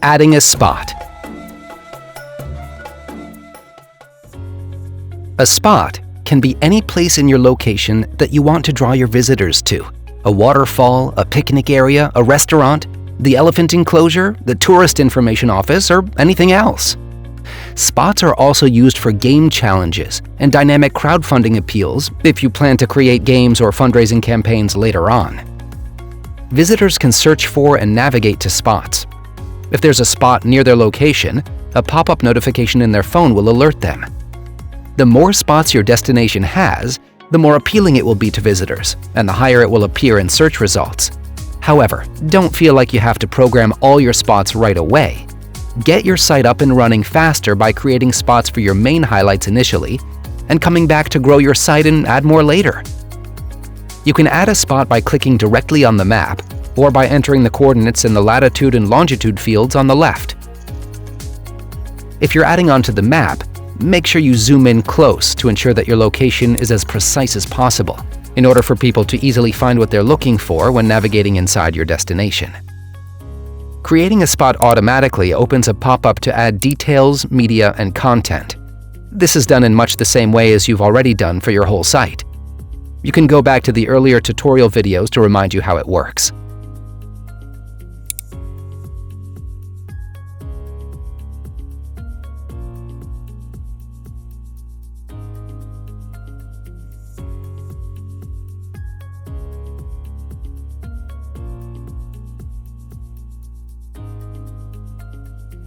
Adding a spot. A spot can be any place in your location that you want to draw your visitors to. A waterfall, a picnic area, a restaurant, the elephant enclosure, the tourist information office, or anything else. Spots are also used for game challenges and dynamic crowdfunding appeals if you plan to create games or fundraising campaigns later on. Visitors can search for and navigate to spots. If there's a spot near their location, a pop-up notification in their phone will alert them. The more spots your destination has, the more appealing it will be to visitors, and the higher it will appear in search results. However, don't feel like you have to program all your spots right away. Get your site up and running faster by creating spots for your main highlights initially, and coming back to grow your site and add more later. You can add a spot by clicking directly on the map, or by entering the coordinates in the latitude and longitude fields on the left. If you're adding onto the map, make sure you zoom in close to ensure that your location is as precise as possible, in order for people to easily find what they're looking for when navigating inside your destination. Creating a spot automatically opens a pop-up to add details, media, and content. This is done in much the same way as you've already done for your whole site. You can go back to the earlier tutorial videos to remind you how it works.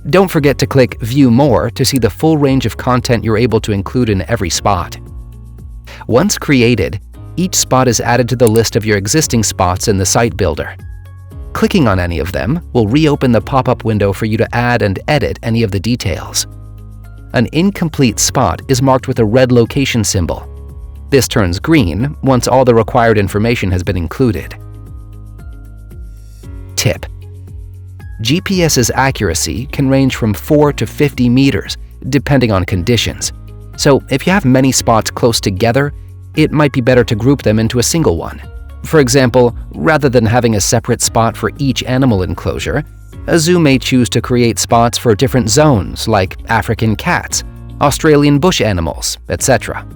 Don't forget to click View More to see the full range of content you're able to include in every spot. Once created, each spot is added to the list of your existing spots in the site builder. Clicking on any of them will reopen the pop-up window for you to add and edit any of the details. An incomplete spot is marked with a red location symbol. This turns green once all the required information has been included. Tip: GPS's accuracy can range from 4 to 50 meters, depending on conditions. So if you have many spots close together, it might be better to group them into a single one. For example, rather than having a separate spot for each animal enclosure, a zoo may choose to create spots for different zones like African cats, Australian bush animals, etc.